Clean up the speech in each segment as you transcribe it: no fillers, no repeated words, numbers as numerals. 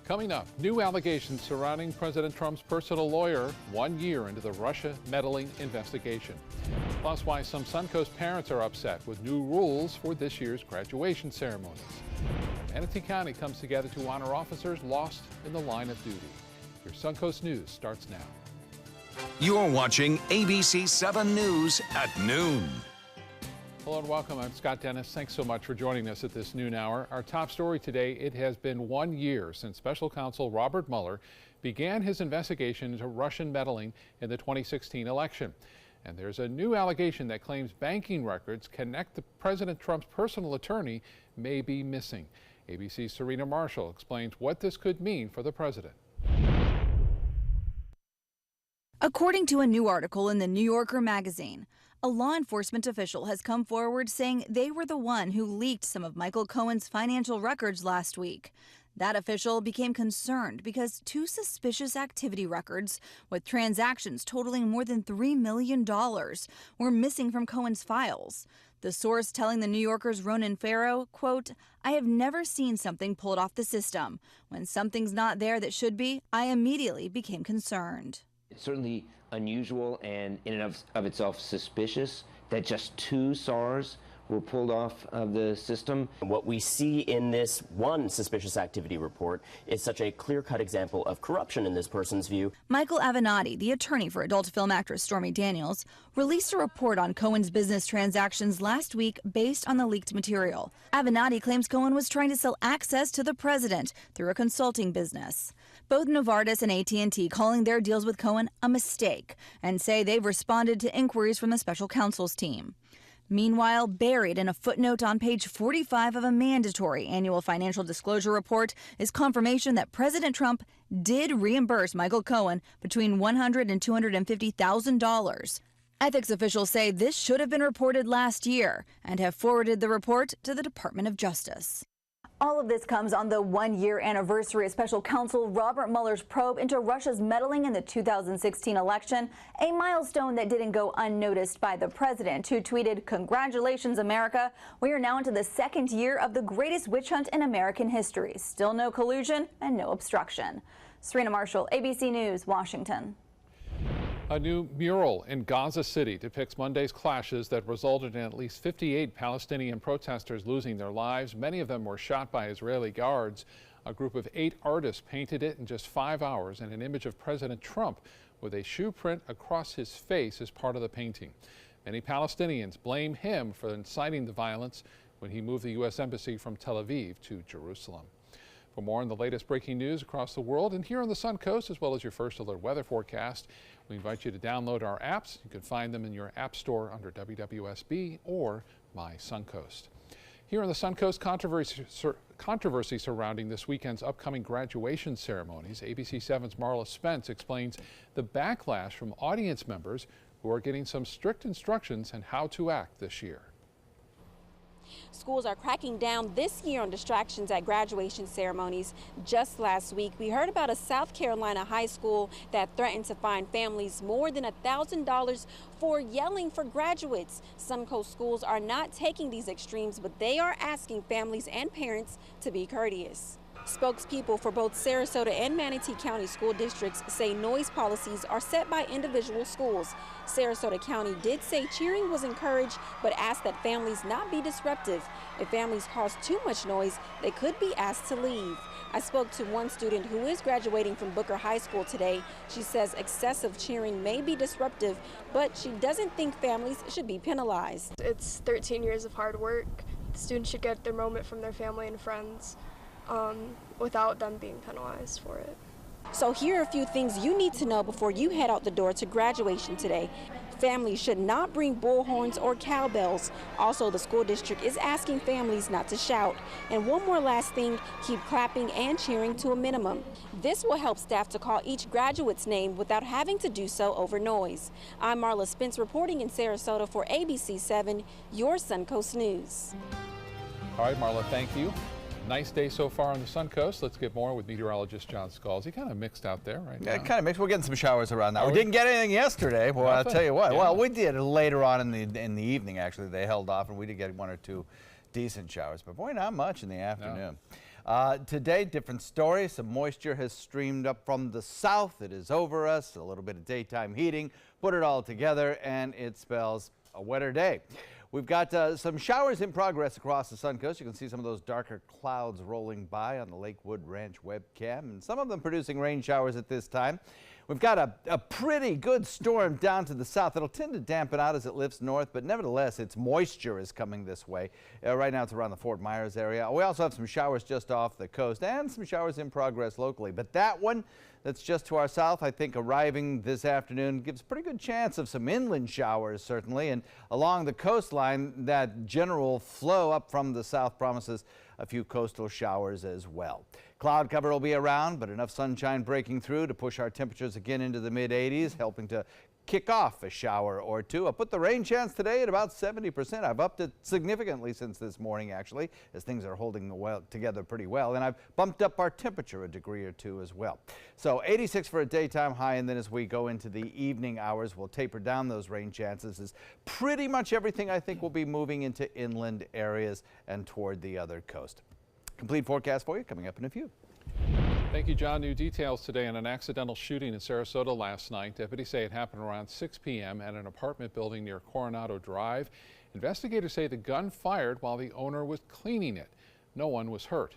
Coming up, new allegations surrounding President Trump's personal lawyer 1 year into the Russia meddling investigation. Plus, why some Suncoast parents are upset with new rules for this year's graduation ceremonies. Manatee County comes together to honor officers lost in the line of duty. Your Suncoast News starts now. You're watching ABC 7 News at noon. Hello and welcome. I'm Scott Dennis. Thanks so much for joining us at this noon hour. Our top story today, it has been 1 year since special counsel Robert Mueller began his investigation into Russian meddling in the 2016 election. And there's a new allegation that claims banking records connect to President Trump's personal attorney may be missing. ABC's Serena Marshall explains what this could mean for the president. According to a new article in the New Yorker magazine, a law enforcement official has come forward saying they were the one who leaked some of Michael Cohen's financial records last week. That official became concerned because two suspicious activity records with transactions totaling more than $3 million were missing from Cohen's files. The source telling the New Yorker's Ronan Farrow, quote, "I have never seen something pulled off the system. When something's not there that should be, I immediately became concerned." It's certainly unusual and in and of itself suspicious that just two SARs were pulled off of the system. What we see in this one suspicious activity report is such a clear-cut example of corruption in this person's view. Michael Avenatti, the attorney for adult film actress Stormy Daniels, released a report on Cohen's business transactions last week based on the leaked material. Avenatti claims Cohen was trying to sell access to the president through a consulting business. Both Novartis and AT&T calling their deals with Cohen a mistake and say they've responded to inquiries from the special counsel's team. Meanwhile, buried in a footnote on page 45 of a mandatory annual financial disclosure report is confirmation that President Trump did reimburse Michael Cohen between $100,000 and $250,000. Ethics officials say this should have been reported last year and have forwarded the report to the Department of Justice. All of this comes on the 1 year anniversary of special counsel Robert Mueller's probe into Russia's meddling in the 2016 election, a milestone that didn't go unnoticed by the president, who tweeted, "Congratulations, America. We are now into the second year of the greatest witch hunt in American history. Still no collusion and no obstruction." Serena Marshall, ABC News, Washington. A new mural in Gaza City depicts Monday's clashes that resulted in at least 58 Palestinian protesters losing their lives. Many of them were shot by Israeli guards. A group of 8 artists painted it in just 5 hours, and an image of President Trump with a shoe print across his face is part of the painting. Many Palestinians blame him for inciting the violence when he moved the U.S. Embassy from Tel Aviv to Jerusalem. For more on the latest breaking news across the world and here on the Suncoast, as well as your first alert weather forecast, we invite you to download our apps. You can find them in your app store under WWSB or My Suncoast. Here on the Suncoast, controversy surrounding this weekend's upcoming graduation ceremonies. ABC 7's Marla Spence explains the backlash from audience members who are getting some strict instructions on how to act this year. Schools are cracking down this year on distractions at graduation ceremonies. Just last week, we heard about a South Carolina high school that threatened to fine families more than $1,000 for yelling for graduates. Suncoast schools are not taking these extremes, but they are asking families and parents to be courteous. Spokespeople for both Sarasota and Manatee County school districts say noise policies are set by individual schools. Sarasota County did say cheering was encouraged, but asked that families not be disruptive. If families cause too much noise, they could be asked to leave. I spoke to one student who is graduating from Booker High School today. She says excessive cheering may be disruptive, but she doesn't think families should be penalized. It's 13 years of hard work. The students should get their moment from their family and friends without them being penalized for it. So here are a few things you need to know before you head out the door to graduation today. Families should not bring bullhorns or cowbells. Also, the school district is asking families not to shout. And one more last thing, keep clapping and cheering to a minimum. This will help staff to call each graduate's name without having to do so over noise. I'm Marla Spence reporting in Sarasota for ABC 7, your Suncoast News. All right, Marla, thank you. Nice day so far on the Suncoast. Let's get more with meteorologist John Scalzi. Kind of mixed out there right now. Yeah, kind of mixed. We're getting some showers around now. We didn't get anything yesterday, boy. I'll tell you what. Yeah. Well, we did later on in the evening. Actually, they held off, and we did get 1 or 2 decent showers. But boy, not much in the afternoon. Today, different story. Some moisture has streamed up from the south. It is over us. A little bit of daytime heating. Put it all together, and it spells a wetter day. We've got some showers in progress across the Suncoast. You can see some of those darker clouds rolling by on the Lakewood Ranch webcam, and some of them producing rain showers at this time. We've got a pretty good storm down to the south. It'll tend to dampen out as it lifts north, but nevertheless, its moisture is coming this way. Right now, it's around the Fort Myers area. We also have some showers just off the coast and some showers in progress locally. But that one that's just to our south, I think arriving this afternoon, gives a pretty good chance of some inland showers, certainly. And along the coastline, that general flow up from the south promises a few coastal showers as well. Cloud cover will be around, but enough sunshine breaking through to push our temperatures again into the mid-80s, helping to kick off a shower or two. I put the rain chance today at about 70%. I've upped it significantly since this morning, actually, as things are holding together pretty well. And I've bumped up our temperature a degree or two as well. So 86 for a daytime high, and then as we go into the evening hours, we'll taper down those rain chances as pretty much everything I think will be moving into inland areas and toward the other coast. Complete forecast for you coming up in a few. Thank you, John. New details today on an accidental shooting in Sarasota last night. Deputies say it happened around 6 p.m. at an apartment building near Coronado Drive. Investigators say the gun fired while the owner was cleaning it. No one was hurt.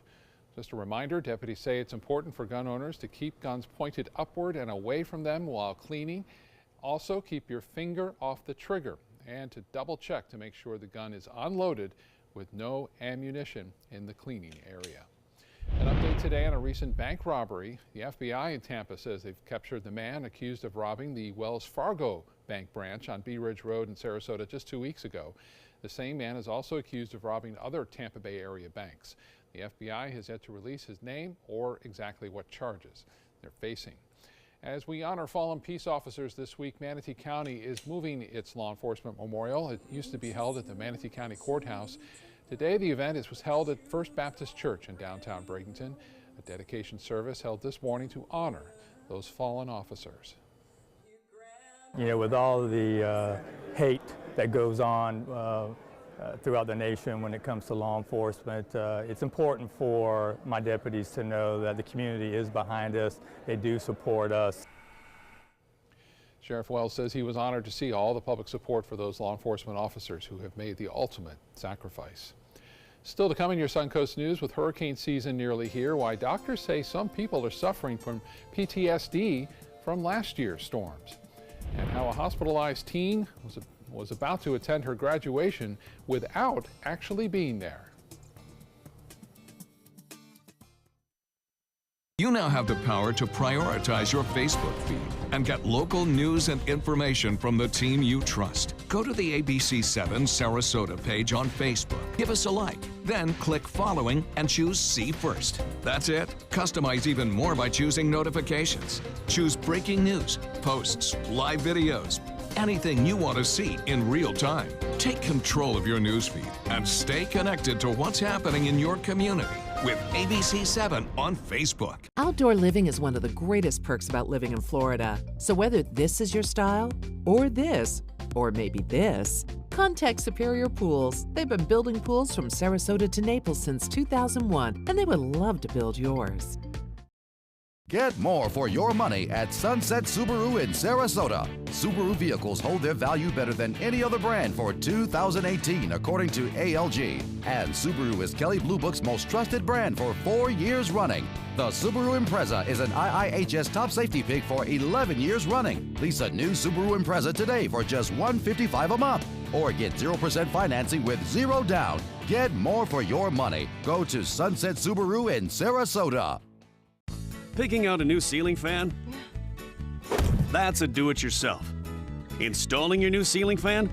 Just a reminder, deputies say it's important for gun owners to keep guns pointed upward and away from them while cleaning. Also, keep your finger off the trigger and to double check to make sure the gun is unloaded with no ammunition in the cleaning area. An update today on a recent bank robbery. The FBI in Tampa says they've captured the man accused of robbing the Wells Fargo Bank branch on Bee Ridge Road in Sarasota just 2 weeks ago. The same man is also accused of robbing other Tampa Bay area banks. The FBI has yet to release his name or exactly what charges they're facing. As we honor fallen peace officers this week, Manatee County is moving its law enforcement memorial. It used to be held at the Manatee County Courthouse. Today, the event was held at First Baptist Church in downtown Bradenton. A dedication service held this morning to honor those fallen officers. You know, with all the hate that goes on throughout the nation when it comes to law enforcement, it's important for my deputies to know that the community is behind us. They do support us. Sheriff Wells says he was honored to see all the public support for those law enforcement officers who have made the ultimate sacrifice. Still to come in your Suncoast News, with hurricane season nearly here, why doctors say some people are suffering from PTSD from last year's storms, and how a hospitalized teen was about to attend her graduation without actually being there. You now have the power to prioritize your Facebook feed and get local news and information from the team you trust. Go to the ABC7 Sarasota page on Facebook. Give us a like, then click following and choose See First. That's it. Customize even more by choosing notifications. Choose breaking news, posts, live videos, anything you want to see in real time. Take control of your newsfeed and stay connected to what's happening in your community with ABC7 on Facebook. Outdoor living is one of the greatest perks about living in Florida. So whether this is your style, or this, or maybe this, contact Superior Pools. They've been building pools from Sarasota to Naples since 2001, and they would love to build yours. Get more for your money at Sunset Subaru in Sarasota. Subaru vehicles hold their value better than any other brand for 2018, according to ALG. And Subaru is Kelley Blue Book's most trusted brand for 4 years running. The Subaru Impreza is an IIHS top safety pick for 11 years running. Lease a new Subaru Impreza today for just $155 a month. Or get 0% financing with zero down. Get more for your money. Go to Sunset Subaru in Sarasota. Picking out a new ceiling fan? That's a do-it-yourself. Installing your new ceiling fan?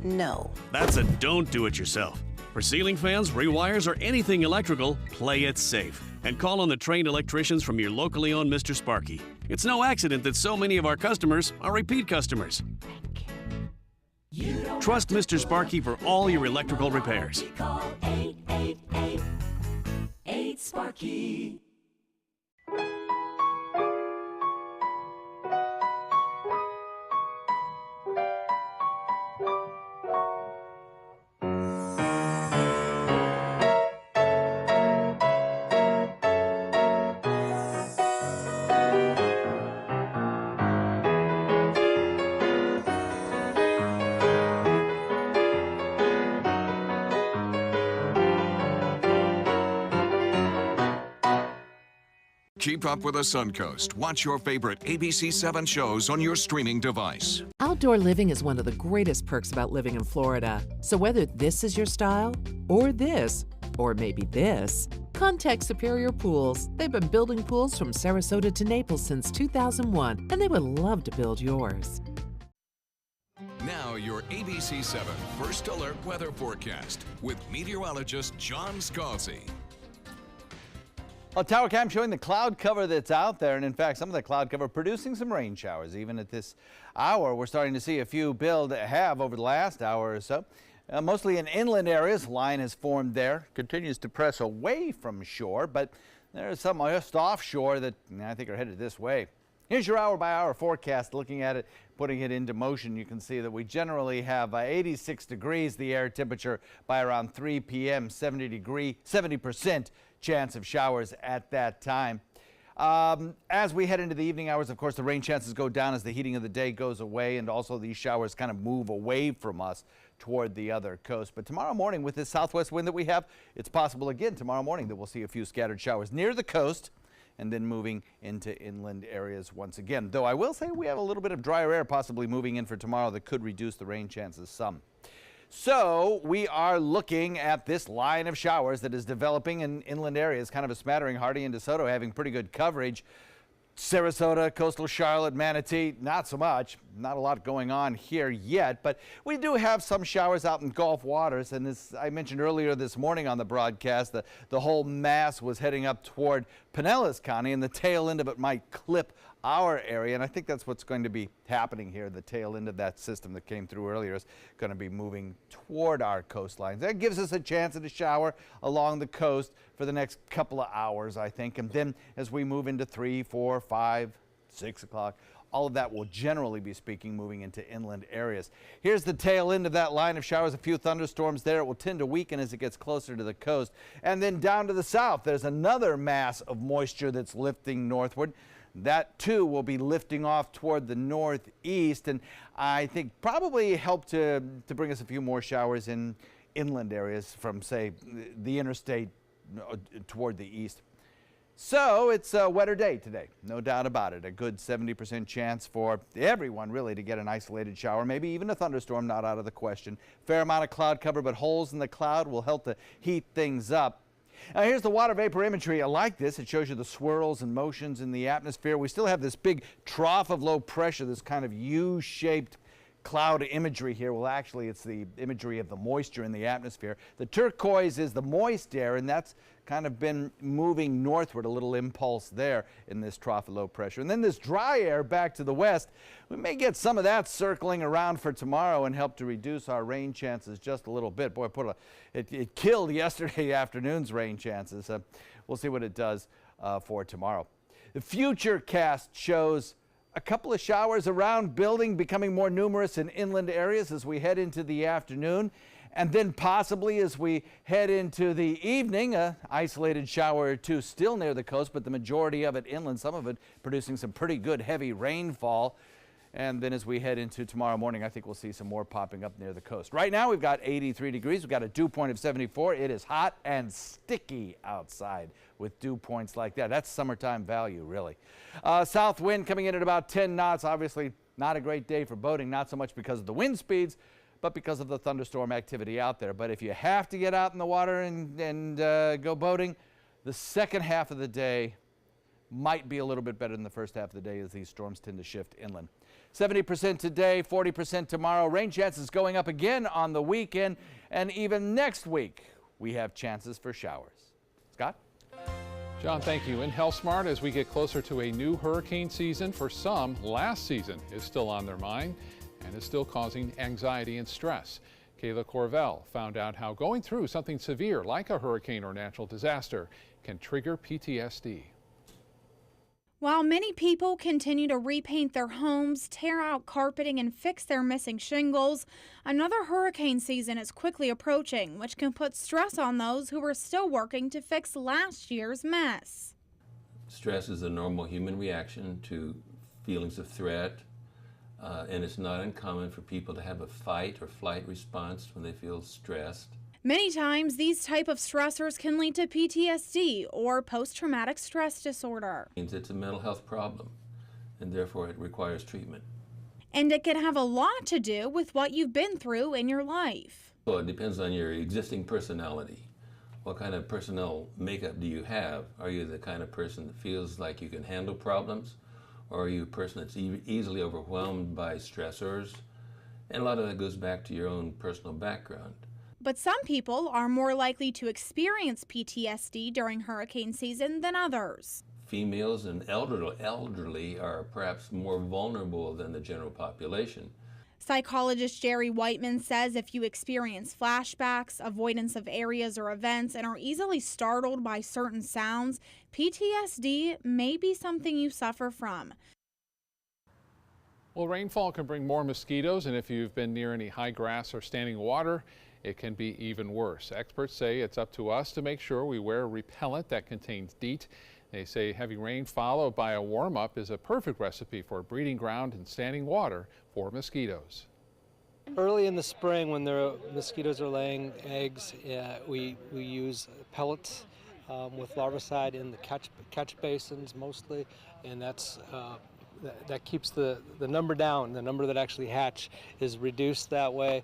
No. That's a don't do-it-yourself. For ceiling fans, rewires, or anything electrical, play it safe. And call on the trained electricians from your locally owned Mr. Sparky. It's no accident that so many of our customers are repeat customers. Trust Mr. Sparky for all your electrical repairs. Call 888-8-SPARKY. Keep up with the Suncoast. Watch your favorite ABC7 shows on your streaming device. Outdoor living is one of the greatest perks about living in Florida. So whether this is your style, or this, or maybe this, contact Superior Pools. They've been building pools from Sarasota to Naples since 2001, and they would love to build yours. Now your ABC7 First Alert weather forecast with meteorologist John Scalzi. Well, Tower Cam showing the cloud cover that's out there, and in fact, some of the cloud cover producing some rain showers. Even at this hour, we're starting to see a few have over the last hour or so. Mostly in inland areas, line has formed there, continues to press away from shore, but there's some just offshore that I think are headed this way. Here's your hour-by-hour forecast. Looking at it, putting it into motion, you can see that we generally have 86 degrees, the air temperature by around 3 p.m., 70% chance of showers at that time. As we head into the evening hours, of course, the rain chances go down as the heating of the day goes away, and also these showers kind of move away from us toward the other coast. But tomorrow morning, with this southwest wind that we have, it's possible again tomorrow morning that we'll see a few scattered showers near the coast and then moving into inland areas once again. Though I will say we have a little bit of drier air possibly moving in for tomorrow that could reduce the rain chances some. So we are looking at this line of showers that is developing in inland areas, kind of a smattering. Hardee and DeSoto having pretty good coverage. Sarasota, coastal Charlotte, Manatee, not so much. Not a lot going on here yet, but we do have some showers out in Gulf waters. And as I mentioned earlier this morning on the broadcast, the whole mass was heading up toward Pinellas County, and the tail end of it might clip our area. And I think that's what's going to be happening here. The tail end of that system that came through earlier is going to be moving toward our coastlines. That gives us a chance at a shower along the coast for the next couple of hours, I think. And then as we move into 3, 4, 5, 6 o'clock, all of that will generally be speaking moving into inland areas. Here's the tail end of that line of showers, a few thunderstorms there. It will tend to weaken as it gets closer to the coast. And then down to the south, there's another mass of moisture that's lifting northward. That too will be lifting off toward the northeast, and I think probably help to bring us a few more showers in inland areas from, say, the interstate toward the east. So it's a wetter day today, no doubt about it. A good 70% chance for everyone really to get an isolated shower, maybe even a thunderstorm, not out of the question. Fair amount of cloud cover, but holes in the cloud will help to heat things up. Now here's the water vapor imagery. I like this. It shows you the swirls and motions in the atmosphere. We still have this big trough of low pressure, this kind of U-shaped cloud imagery here. Well, actually, it's the imagery of the moisture in the atmosphere. The turquoise is the moist air, and that's kind of been moving northward, a little impulse there in this trough of low pressure. And then this dry air back to the west, we may get some of that circling around for tomorrow and help to reduce our rain chances just a little bit. Boy, it killed yesterday afternoon's rain chances. We'll see what it does for tomorrow. The Futurecast shows a couple of showers around building, becoming more numerous in inland areas as we head into the afternoon. And then possibly as we head into the evening, an isolated shower or two still near the coast, but the majority of it inland, some of it producing some pretty good heavy rainfall. And then as we head into tomorrow morning, I think we'll see some more popping up near the coast. Right now we've got 83 degrees. We've got a dew point of 74. It is hot and sticky outside with dew points like that. That's summertime value, really. South wind coming in at about 10 knots. Obviously not a great day for boating, not so much because of the wind speeds, but because of the thunderstorm activity out there. But if you have to get out in the water and go boating, the second half of the day might be a little bit better than the first half of the day as these storms tend to shift inland. 70% today, 40% tomorrow. Rain chances going up again on the weekend, and even next week we have chances for showers. Scott? John, thank you. In HealthSmart, as we get closer to a new hurricane season, for some, last season is still on their mind and is still causing anxiety and stress. Kayla Corvell found out how going through something severe like a hurricane or natural disaster can trigger PTSD. While many people continue to repaint their homes, tear out carpeting, and fix their missing shingles, another hurricane season is quickly approaching, which can put stress on those who are still working to fix last year's mess. Stress is a normal human reaction to feelings of threat, and it's not uncommon for people to have a fight or flight response when they feel stressed. Many times, these type of stressors can lead to PTSD or post-traumatic stress disorder. It's a mental health problem, and therefore it requires treatment. And it can have a lot to do with what you've been through in your life. Well, it depends on your existing personality. What kind of personal makeup do you have? Are you the kind of person that feels like you can handle problems? Or are you a person that's easily overwhelmed by stressors? And a lot of that goes back to your own personal background. But some people are more likely to experience PTSD during hurricane season than others. Females and elderly are perhaps more vulnerable than the general population. Psychologist Jerry Whiteman says if you experience flashbacks, avoidance of areas or events, and are easily startled by certain sounds, PTSD may be something you suffer from. Well, rainfall can bring more mosquitoes, and if you've been near any high grass or standing water, it can be even worse. Experts say it's up to us to make sure we wear repellent that contains DEET. They say heavy rain followed by a warm-up is a perfect recipe for a breeding ground in standing water for mosquitoes. Early in the spring, when the mosquitoes are laying eggs, we use pellets with larvicide in the catch basins mostly, and that keeps the number down. The number that actually hatch is reduced that way.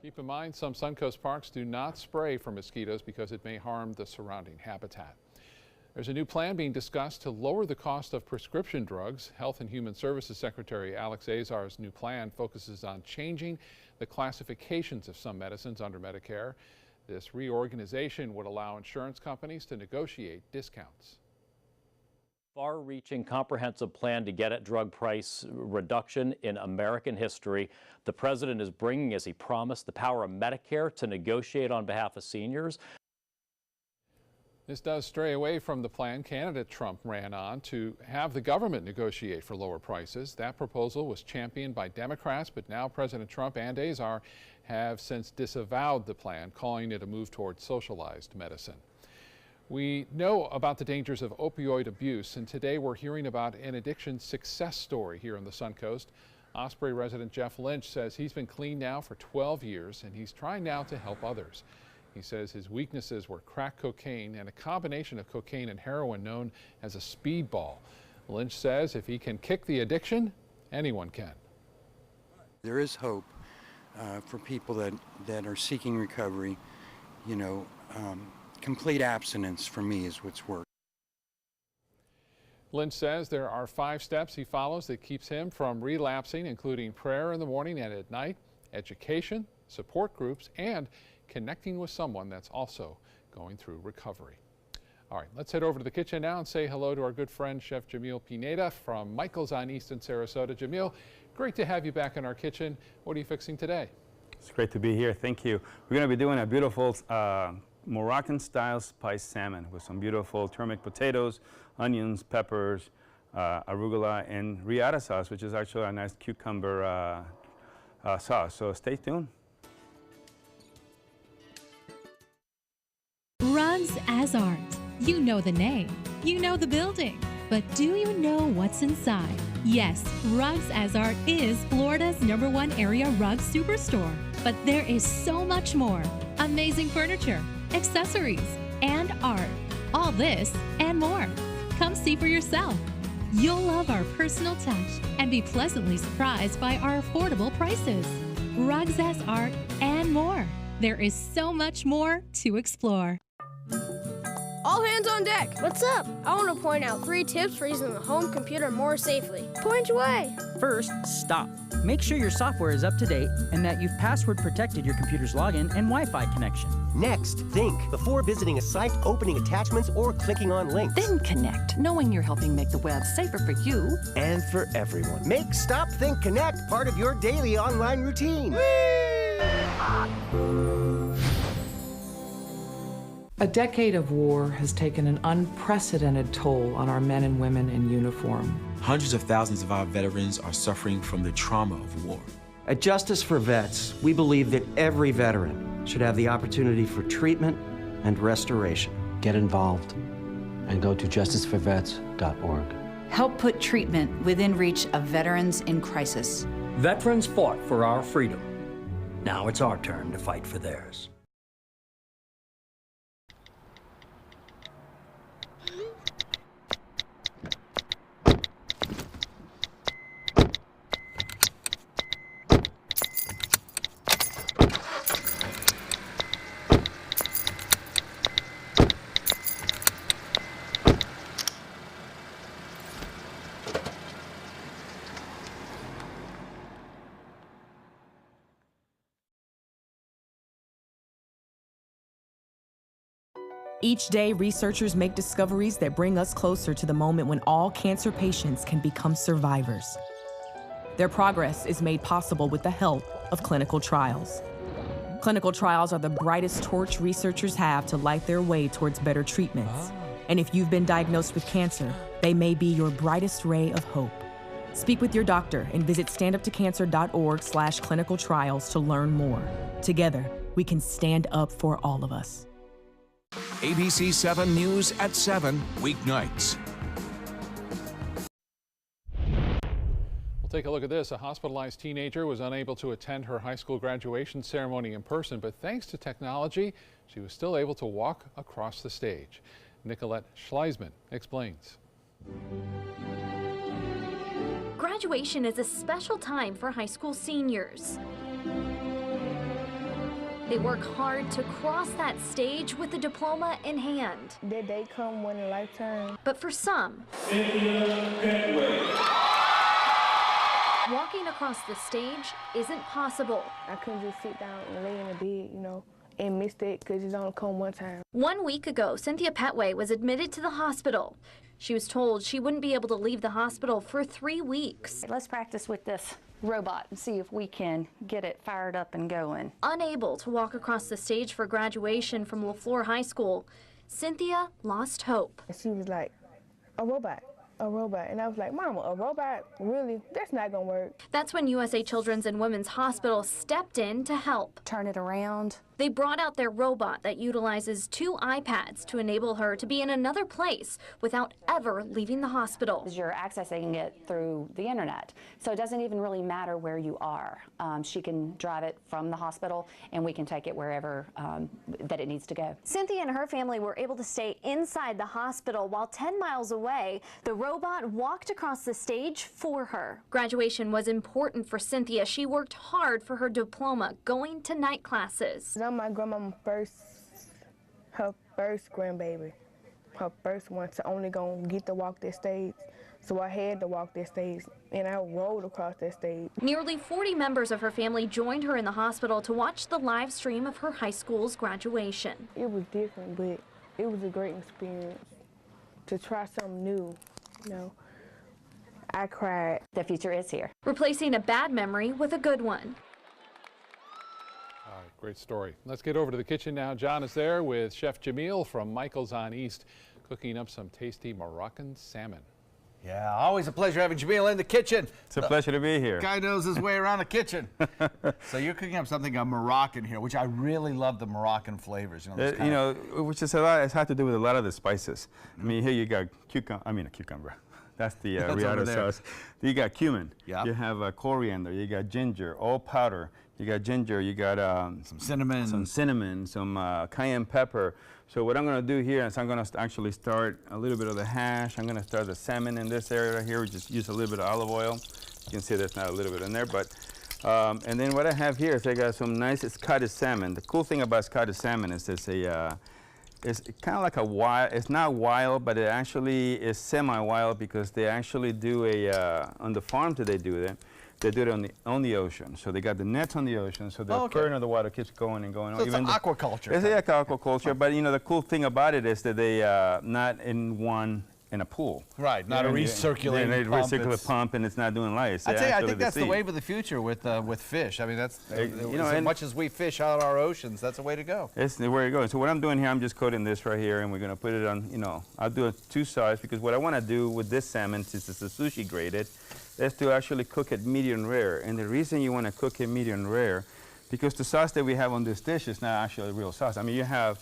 Keep in mind, some Suncoast parks do not spray for mosquitoes because it may harm the surrounding habitat. There's a new plan being discussed to lower the cost of prescription drugs. Health and Human Services Secretary Alex Azar's new plan focuses on changing the classifications of some medicines under Medicare. This reorganization would allow insurance companies to negotiate discounts. Far-reaching comprehensive plan to get at drug price reduction in American history. The president is bringing, as he promised, the power of Medicare to negotiate on behalf of seniors. This does stray away from the plan candidate Trump ran on to have the government negotiate for lower prices. That proposal was championed by Democrats, but now President Trump and Azar have since disavowed the plan, calling it a move toward socialized medicine. We know about the dangers of opioid abuse, and today we're hearing about an addiction success story here on the Suncoast. Osprey resident Jeff Lynch says he's been clean now for 12 years, and he's trying now to help others. He says his weaknesses were crack cocaine and a combination of cocaine and heroin known as a speedball. Lynch says if he can kick the addiction, anyone can. There is hope for people that are seeking recovery. You know, complete abstinence for me is what's worked. Lynch says there are 5 steps he follows that keeps him from relapsing, including prayer in the morning and at night, education, support groups, and connecting with someone that's also going through recovery. All right, let's head over to the kitchen now and say hello to our good friend, Chef Jamil Pineda from Michael's on East in Sarasota. Jamil, great to have you back in our kitchen. What are you fixing today? It's great to be here. Thank you. We're going to be doing a beautiful Moroccan-style spiced salmon with some beautiful turmeric potatoes, onions, peppers, arugula, and riata sauce, which is actually a nice cucumber sauce. So stay tuned. Rugs as Art. You know the name, you know the building, but do you know what's inside? Yes, Rugs as Art is Florida's #1 area rug superstore, but there is so much more. Amazing furniture, accessories, and art. All this and more. Come see for yourself. You'll love our personal touch and be pleasantly surprised by our affordable prices. Rugs as Art and more. There is so much more to explore. All hands on deck. What's up? I want to point out 3 tips for using the home computer more safely. Point away. First, stop. Make sure your software is up to date and that you've password protected your computer's login and Wi-Fi connection. Next, think before visiting a site, opening attachments, or clicking on links. Then connect, knowing you're helping make the web safer for you and for everyone. Make Stop, Think, Connect part of your daily online routine. A decade of war has taken an unprecedented toll on our men and women in uniform. Hundreds of thousands of our veterans are suffering from the trauma of war. At Justice for Vets, we believe that every veteran should have the opportunity for treatment and restoration. Get involved and go to justiceforvets.org. Help put treatment within reach of veterans in crisis. Veterans fought for our freedom. Now it's our turn to fight for theirs. Each day, researchers make discoveries that bring us closer to the moment when all cancer patients can become survivors. Their progress is made possible with the help of clinical trials. Clinical trials are the brightest torch researchers have to light their way towards better treatments. And if you've been diagnosed with cancer, they may be your brightest ray of hope. Speak with your doctor and visit standuptocancer.org/clinical trials to learn more. Together, we can stand up for all of us. ABC 7 News at 7, weeknights. We'll take a look at this. A hospitalized teenager was unable to attend her high school graduation ceremony in person, but thanks to technology, she was still able to walk across the stage. Nicolette Schleisman explains. Graduation is a special time for high school seniors. They work hard to cross that stage with a diploma in hand. That day come one in a lifetime. But for some, walking across the stage isn't possible. I couldn't just sit down and lay in the bed, and miss it because it's only come one time. 1 week ago, Cynthia Petway was admitted to the hospital. She was told she wouldn't be able to leave the hospital for 3 weeks. Let's practice with this robot and see if we can get it fired up and going. Unable to walk across the stage for graduation from LaFleur High School, Cynthia lost hope. She was like, a robot. And I was like, Mama, a robot? Really? That's not gonna work. That's when USA Children's and Women's Hospital stepped in to help. Turn it around. They brought out their robot that utilizes 2 iPads to enable her to be in another place without ever leaving the hospital. You're accessing it through the internet, so it doesn't even really matter where you are. She can drive it from the hospital, and we can take it wherever that it needs to go. Cynthia and her family were able to stay inside the hospital while 10 miles away, the robot walked across the stage for her. Graduation was important for Cynthia. She worked hard for her diploma, going to night classes. I'm my grandmama's her first grandbaby, her first one, so only gonna get to walk that stage. So I had to walk that stage, and I rolled across that stage. Nearly 40 members of her family joined her in the hospital to watch the live stream of her high school's graduation. It was different, but it was a great experience to try something new, I cried. The future is here. Replacing a bad memory with a good one. Great story. Let's get over to the kitchen now. John is there with Chef Jamil from Michael's on East, cooking up some tasty Moroccan salmon. Yeah, always a pleasure having Jamil in the kitchen. It's a pleasure to be here. Guy knows his way around the kitchen. So you're cooking up something Moroccan here, which I really love the Moroccan flavors. Which is a lot. It has to do with a lot of the spices. I mean, here you got cucumber. That's the riata sauce. You got cumin. Yep. You have coriander. You got ginger, all powder. You got ginger. You got some cinnamon. Some cayenne pepper. So what I'm going to do here is I'm going to actually start a little bit of the hash. I'm going to start the salmon in this area right here. We just use a little bit of olive oil. You can see there's not a little bit in there, but and then what I have here is I got some nice Scottish salmon. The cool thing about Scottish salmon is it's kind of like a wild, it's not wild, but it actually is semi-wild because they actually do on the farm that they do it on the ocean. So they got the nets on the ocean, so the current of the water keeps going and going. So it's aquaculture. It's like aquaculture, but the cool thing about it is that they not in a pool. Right, not a recirculating pump. Recirculating pump, and it's not doing lice. I think that's the wave of the future with fish. I mean, that's as much as we fish out our oceans, that's the way to go. It's the way to go. So what I'm doing here, I'm just coating this right here, and we're going to put it on. I'll do 2 sides because what I want to do with this salmon, since it's a sushi graded, is to actually cook it medium rare. And the reason you want to cook it medium rare, because the sauce that we have on this dish is not actually a real sauce. I mean, you have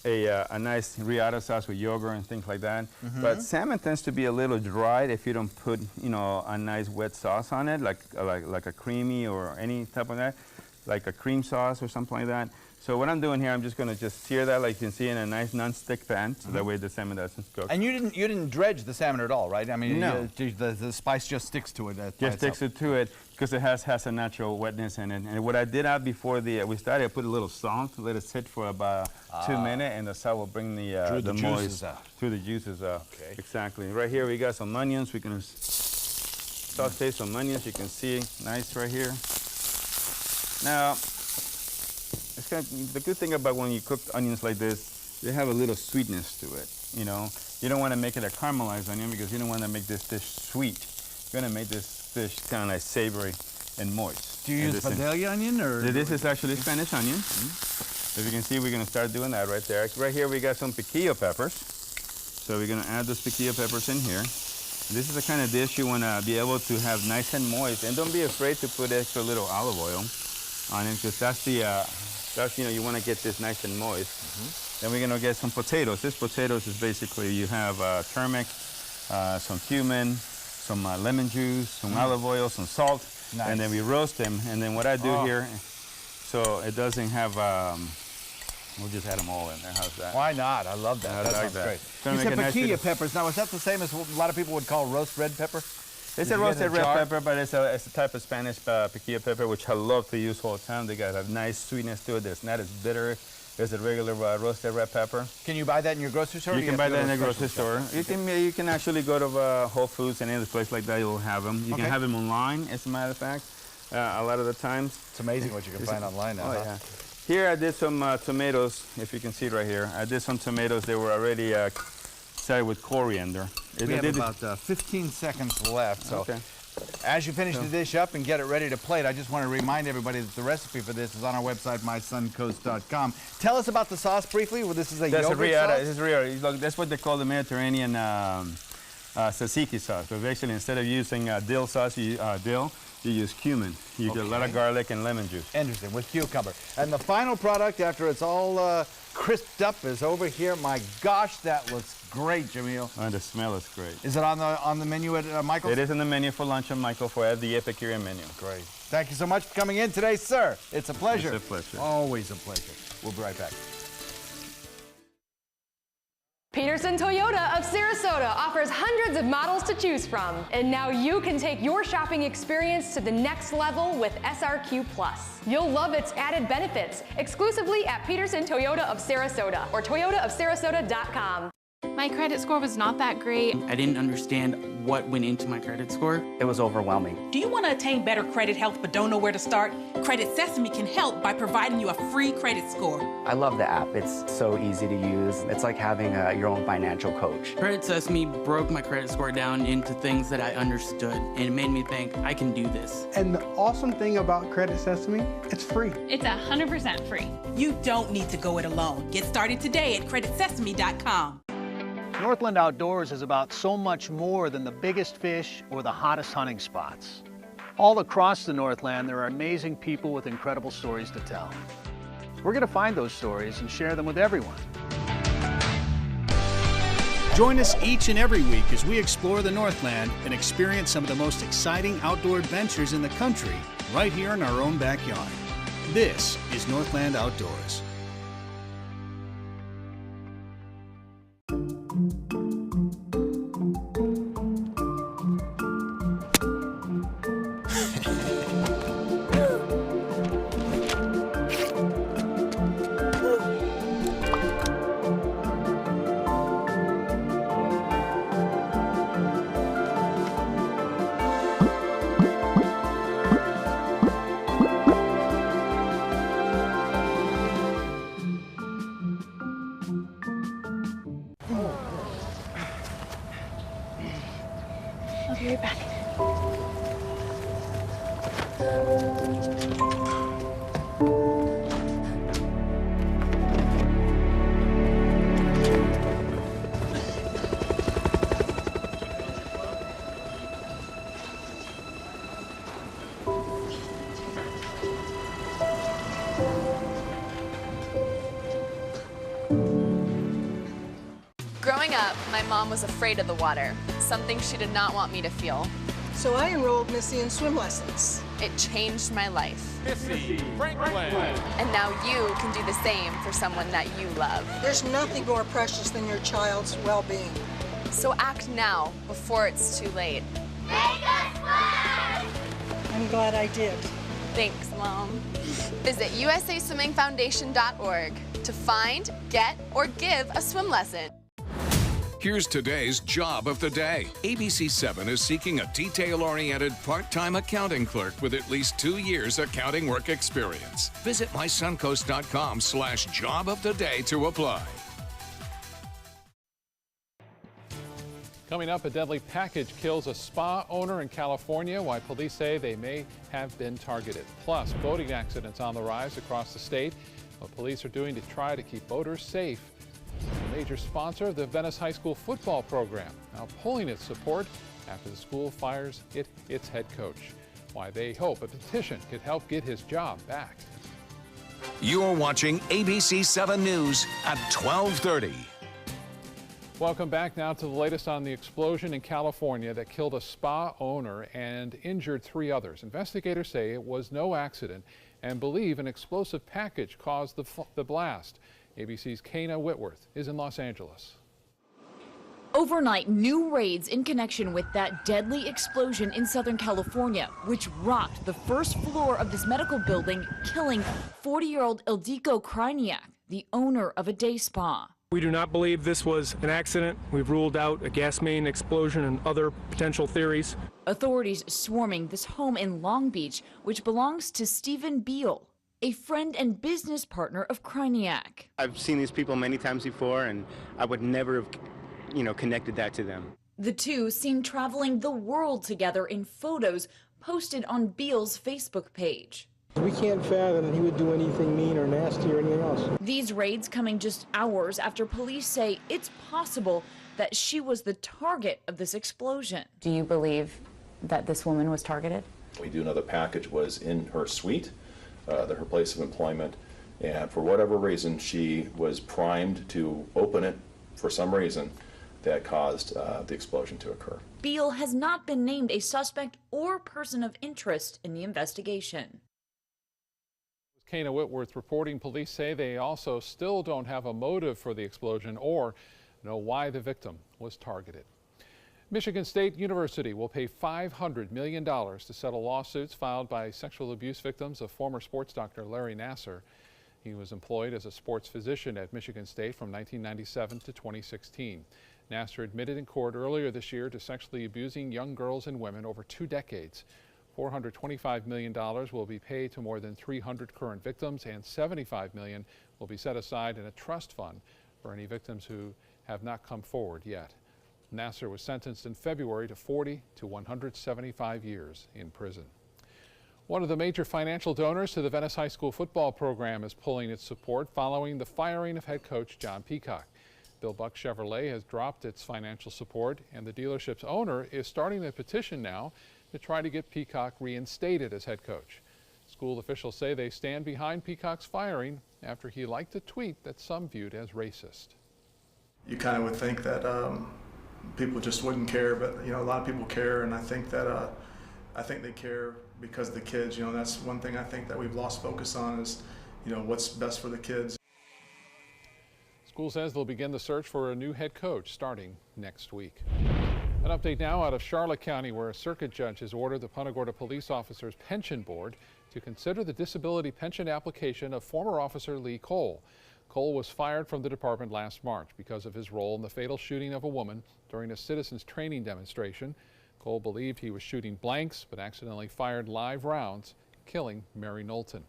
a nice riata sauce with yogurt and things like that. But salmon tends to be a little dry if you don't put, a nice wet sauce on it, like a creamy or any type of that, like a cream sauce or something like that. So what I'm doing here, I'm just going to just sear that, like you can see, in a nice non-stick pan, so that way the salmon doesn't cook. And you didn't dredge the salmon at all, right? I mean, no. The spice just sticks to it. Just sticks to it because it has a natural wetness in it. And what I did out before we started, I put a little salt to let it sit for about 2 minutes, and the salt will bring the moist through the juices out. Okay. Exactly. Right here we got some onions. We're going to saute some onions. You can see nice right here. Now, the good thing about when you cook onions like this, they have a little sweetness to it, you know. You don't want to make it a caramelized onion because you don't want to make this dish sweet. You're going to make this dish kind of like savory and moist. Do you use Vidalia onion or? This is actually Spanish onion. As you can see, we're going to start doing that right there. Right here we got some piquillo peppers. So we're going to add those piquillo peppers in here. This is the kind of dish you want to be able to have nice and moist, and don't be afraid to put extra little olive oil on it because that's the, you know, you want to get this nice and moist. Then we're going to get some potatoes. This potatoes is basically you have turmeric, some cumin, some lemon juice, some olive oil, some salt, and then we roast them. And then what I do here, so it doesn't have, we'll just add them all in there. How's that? Why not? I love that. That sounds great. You said piquillo peppers. Now, is that the same as what a lot of people would call roast red pepper? It's a roasted red pepper, but it's a type of Spanish piquillo pepper, which I love to use all the time. They got a nice sweetness to it. It's not as bitter as a regular roasted red pepper. Can you buy that in your grocery store? You can buy that in a grocery store. You can actually go to Whole Foods and any place like that. You'll have them. You can have them online, as a matter of fact. A lot of the times. It's amazing what you can find online now. Oh, yeah. Here I did some tomatoes, if you can see right here. I did some tomatoes. They were already started with coriander. We have about 15 seconds left. So as you finish the dish up and get it ready to plate, I just want to remind everybody that the recipe for this is on our website, mysuncoast.com. Tell us about the sauce briefly. Well, this is a yogurt sauce? This is riata. Look, that's what they call the Mediterranean tzatziki sauce. But actually, instead of using dill sauce, you use cumin. You get a lot of garlic and lemon juice. Interesting, with cucumber. And the final product, after it's all crisped up, is over here. My gosh, that looks great, Jamil. And the smell is great. Is it on the menu at Michael's? It is on the menu for lunch at Michael for the Epicurean menu. Great. Thank you so much for coming in today, sir. It's a pleasure. It's a pleasure. Always a pleasure. We'll be right back. Peterson Toyota of Sarasota offers hundreds of models to choose from. And now you can take your shopping experience to the next level with SRQ Plus. You'll love its added benefits exclusively at Peterson Toyota of Sarasota or toyotaofsarasota.com. My credit score was not that great. I didn't understand what went into my credit score. It was overwhelming. Do you want to attain better credit health but don't know where to start? Credit Sesame can help by providing you a free credit score. I love the app. It's so easy to use. It's like having your own financial coach. Credit Sesame broke my credit score down into things that I understood, and it made me think, I can do this. And the awesome thing about Credit Sesame, it's free. It's 100% free. You don't need to go it alone. Get started today at creditsesame.com. Northland Outdoors is about so much more than the biggest fish or the hottest hunting spots. All across the Northland, there are amazing people with incredible stories to tell. We're going to find those stories and share them with everyone. Join us each and every week as we explore the Northland and experience some of the most exciting outdoor adventures in the country right here in our own backyard. This is Northland Outdoors. I'll be right back. Growing up, my mom was afraid of the water, something she did not want me to feel. So I enrolled Missy in swim lessons. It changed my life. Missy Franklin. And now you can do the same for someone that you love. There's nothing more precious than your child's well-being. So act now, before it's too late. Make us swim! I'm glad I did. Thanks, Mom. Visit usaswimmingfoundation.org to find, get, or give a swim lesson. Here's today's job of the day. ABC7 is seeking a detail-oriented part-time accounting clerk with at least 2 years accounting work experience. Visit mysuncoast.com/job of the day to apply. Coming up, a deadly package kills a spa owner in California, why police say they may have been targeted. Plus, boating accidents on the rise across the state, what police are doing to try to keep boaters safe. A major sponsor of the Venice High School football program, now pulling its support after the school fires its head coach. Why they hope a petition could help get his job back. You're watching ABC 7 News at 12:30. Welcome back now to the latest on the explosion in California that killed a spa owner and injured 3 others. Investigators say it was no accident and believe an explosive package caused the blast. ABC's Kana Whitworth is in Los Angeles. Overnight, new raids in connection with that deadly explosion in Southern California, which rocked the first floor of this medical building, killing 40-year-old Ildiko Krajniak, the owner of a day spa. We do not believe this was an accident. We've ruled out a gas main explosion and other potential theories. Authorities swarming this home in Long Beach, which belongs to Stephen Beal, a friend and business partner of Krajniak. I've seen these people many times before, and I would never have, connected that to them. The two seen traveling the world together in photos posted on Beal's Facebook page. We can't fathom that he would do anything mean or nasty or anything else. These raids coming just hours after police say it's possible that she was the target of this explosion. Do you believe that this woman was targeted? We do know the package was in her suite, her place of employment, and for whatever reason, she was primed to open it for some reason that caused the explosion to occur. Beal has not been named a suspect or person of interest in the investigation. Kana Whitworth reporting. Police say they also still don't have a motive for the explosion or know why the victim was targeted. Michigan State University will pay $500 million to settle lawsuits filed by sexual abuse victims of former sports doctor Larry Nassar. He was employed as a sports physician at Michigan State from 1997 to 2016. Nassar admitted in court earlier this year to sexually abusing young girls and women over 2 decades. $425 million will be paid to more than 300 current victims, and $75 million will be set aside in a trust fund for any victims who have not come forward yet. Nassar was sentenced in February to 40 to 175 years in prison. One of the major financial donors to the Venice High School football program is pulling its support following the firing of head coach John Peacock. Bill Buck Chevrolet has dropped its financial support, and the dealership's owner is starting a petition now to try to get Peacock reinstated as head coach. School officials say they stand behind Peacock's firing after he liked a tweet that some viewed as racist. You kind of would think that people just wouldn't care, but a lot of people care, and I think that they care because of the kids. That's one thing I think that we've lost focus on is what's best for the kids. School says they'll begin the search for a new head coach starting next week. An update now out of Charlotte County, where a circuit judge has ordered the Punta Gorda Police Officers Pension Board to consider the disability pension application of former officer Lee Cole. Cole was fired from the department last March because of his role in the fatal shooting of a woman during a citizens training demonstration. Cole believed he was shooting blanks, but accidentally fired live rounds, killing Mary Knowlton.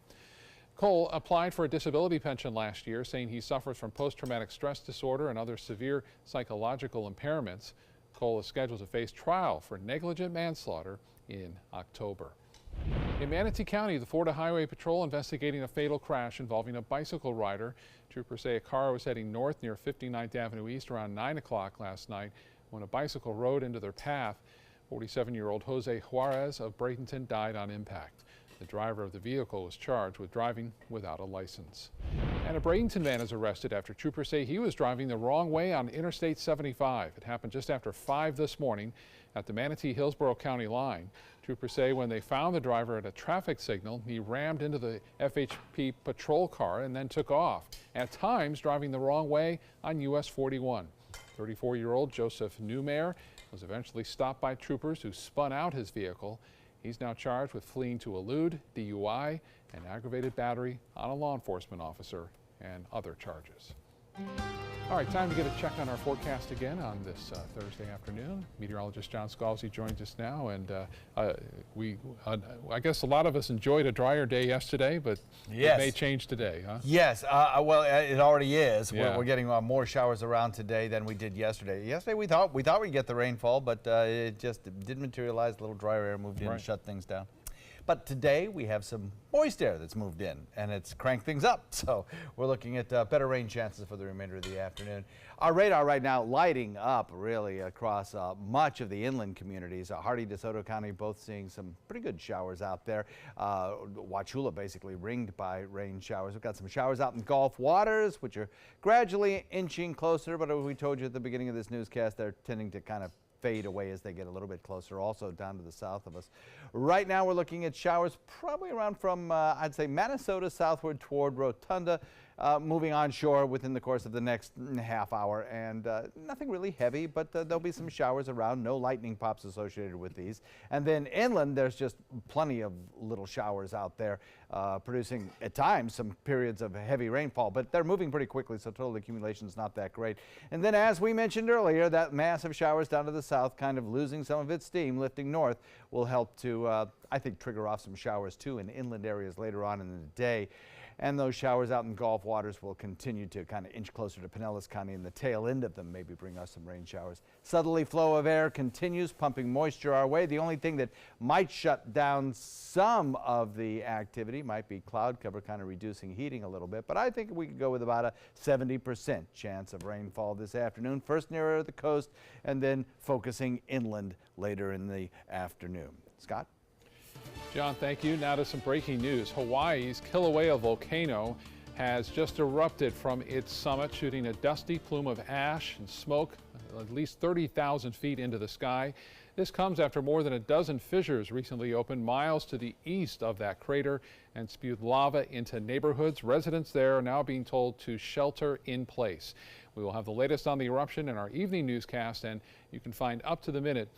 Cole applied for a disability pension last year, saying he suffers from post-traumatic stress disorder and other severe psychological impairments. Cole is scheduled to face trial for negligent manslaughter in October. In Manatee County, the Florida Highway Patrol investigating a fatal crash involving a bicycle rider. Troopers say a car was heading north near 59th Avenue East around 9 o'clock last night when a bicycle rode into their path. 47-year-old Jose Juarez of Bradenton died on impact. The driver of the vehicle was charged with driving without a license. And a Bradenton man is arrested after troopers say he was driving the wrong way on Interstate 75. It happened just after 5 this morning at the Manatee-Hillsborough County line. Troopers say when they found the driver at a traffic signal, he rammed into the FHP patrol car and then took off, at times driving the wrong way on US 41. 34-year-old Joseph Newmayer was eventually stopped by troopers who spun out his vehicle. He's now charged with fleeing to elude, DUI, and aggravated battery on a law enforcement officer and other charges. All right, time to get a check on our forecast again on this Thursday afternoon. Meteorologist John Scalzi joins us now, and I guess a lot of us enjoyed a drier day yesterday, but yes, it may change today, huh? Yes, well, it already is. Yeah. We're getting more showers around today than we did yesterday. Yesterday we thought we'd get the rainfall, but it just didn't materialize. A little drier air moved in and shut things down. But today we have some moist air that's moved in, and it's cranked things up. So we're looking at better rain chances for the remainder of the afternoon. Our radar right now lighting up really across much of the inland communities. Hardee, DeSoto County both seeing some pretty good showers out there. Wauchula basically ringed by rain showers. We've got some showers out in Gulf waters, which are gradually inching closer, but as we told you at the beginning of this newscast, they're tending to kind of fade away as they get a little bit closer, also down to the south of us. Right now we're looking at showers probably around from, I'd say, Minnesota southward toward Rotunda, moving onshore within the course of the next half hour, and nothing really heavy, but there'll be some showers around. No lightning pops associated with these. And then inland, there's just plenty of little showers out there, producing at times some periods of heavy rainfall, but they're moving pretty quickly, so total accumulation is not that great. And then, as we mentioned earlier, that mass of showers down to the south, kind of losing some of its steam, lifting north, will help to, I think, trigger off some showers too in inland areas later on in the day. And those showers out in Gulf waters will continue to kind of inch closer to Pinellas County, and the tail end of them maybe bring us some rain showers. Southerly flow of air continues pumping moisture our way. The only thing that might shut down some of the activity might be cloud cover, kind of reducing heating a little bit. But I think we could go with about a 70% chance of rainfall this afternoon, first nearer the coast and then focusing inland later in the afternoon. Scott? John, thank you. Now to some breaking news. Hawaii's Kilauea volcano has just erupted from its summit, shooting a dusty plume of ash and smoke at least 30,000 feet into the sky. This comes after more than a dozen fissures recently opened miles to the east of that crater and spewed lava into neighborhoods. Residents there are now being told to shelter in place. We will have the latest on the eruption in our evening newscast, and you can find up-to-the-minute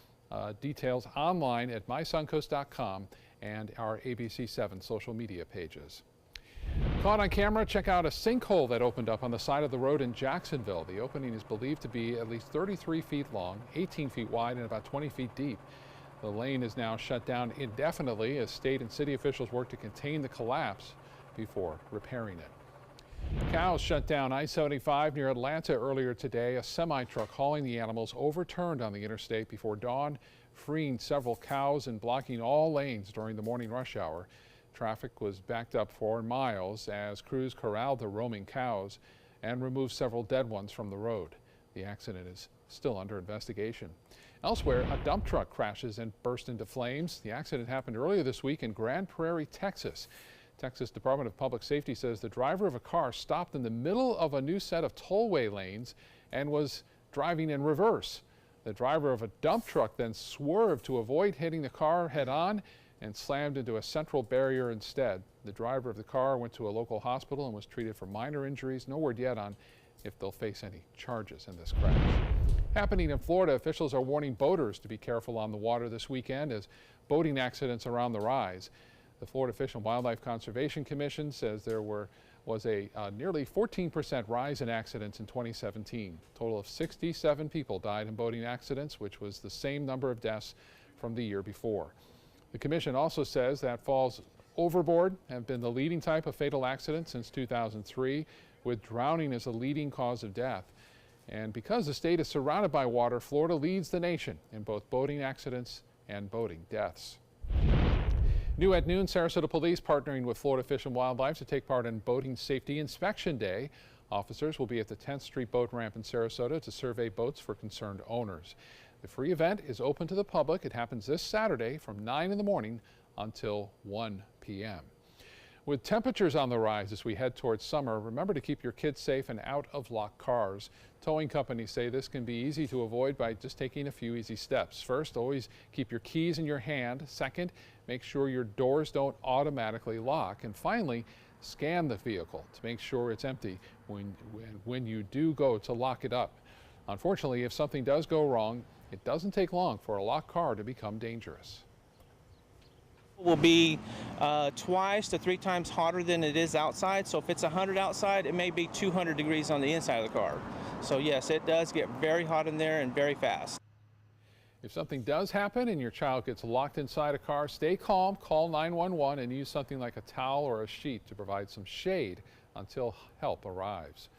details online at mysuncoast.com and our ABC7 social media pages. Caught on camera, check out a sinkhole that opened up on the side of the road in Jacksonville. The opening is believed to be at least 33 feet long, 18 feet wide, and about 20 feet deep. The lane is now shut down indefinitely as state and city officials work to contain the collapse before repairing it. Cows shut down I-75 near Atlanta earlier today. A semi-truck hauling the animals overturned on the interstate before dawn, freeing several cows and blocking all lanes during the morning rush hour. Traffic was backed up for miles as crews corralled the roaming cows and removed several dead ones from the road. The accident is still under investigation. Elsewhere, a dump truck crashes and burst into flames. The accident happened earlier this week in Grand Prairie, Texas. Texas Department of Public Safety says the driver of a car stopped in the middle of a new set of tollway lanes and was driving in reverse. The driver of a dump truck then swerved to avoid hitting the car head-on and slammed into a central barrier instead. The driver of the car went to a local hospital and was treated for minor injuries. No word yet on if they'll face any charges in this crash. Happening in Florida, officials are warning boaters to be careful on the water this weekend as boating accidents are on the rise. The Florida Fish and Wildlife Conservation Commission says there was a nearly 14% rise in accidents in 2017. A total of 67 people died in boating accidents, which was the same number of deaths from the year before. The commission also says that falls overboard have been the leading type of fatal accident since 2003, with drowning as a leading cause of death. And because the state is surrounded by water, Florida leads the nation in both boating accidents and boating deaths. New at noon, Sarasota Police partnering with Florida Fish and Wildlife to take part in Boating Safety Inspection Day. Officers will be at the 10th Street Boat Ramp in Sarasota to survey boats for concerned owners. The free event is open to the public. It happens this Saturday from 9 in the morning until 1 p.m. With temperatures on the rise as we head towards summer, remember to keep your kids safe and out of locked cars. Towing companies say this can be easy to avoid by just taking a few easy steps. First, always keep your keys in your hand. Second, make sure your doors don't automatically lock. And finally, scan the vehicle to make sure it's empty when you do go to lock it up. Unfortunately, if something does go wrong, it doesn't take long for a locked car to become dangerous. Will be twice to 3 times hotter than it is outside. So if it's 100 outside, it may be 200 degrees on the inside of the car. So yes, it does get very hot in there and very fast. If something does happen and your child gets locked inside a car, stay calm, call 911 and use something like a towel or a sheet to provide some shade until help arrives.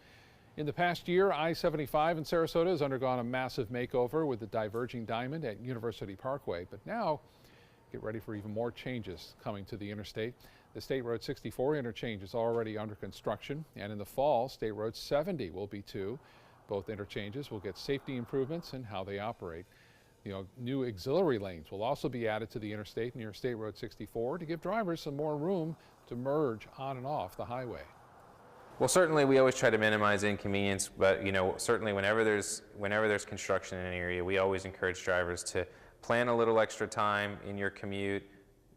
In the past year, I-75 in Sarasota has undergone a massive makeover with the diverging diamond at University Parkway, but now get ready for even more changes coming to the interstate. The State Road 64 interchange is already under construction, and in the fall, State Road 70 will be too. Both interchanges will get safety improvements in how they operate. New auxiliary lanes will also be added to the interstate near State Road 64 to give drivers some more room to merge on and off the highway. Well, certainly we always try to minimize inconvenience, but certainly whenever there's construction in an area, we always encourage drivers to plan a little extra time in your commute,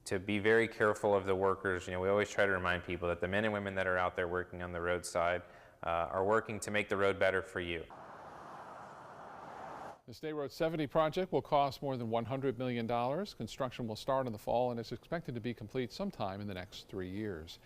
to be very careful of the workers. We always try to remind people that the men and women that are out there working on the roadside are working to make the road better for you. The State Road 70 project will cost more than $100 million. Construction will start in the fall and is expected to be complete sometime in the next 3 years.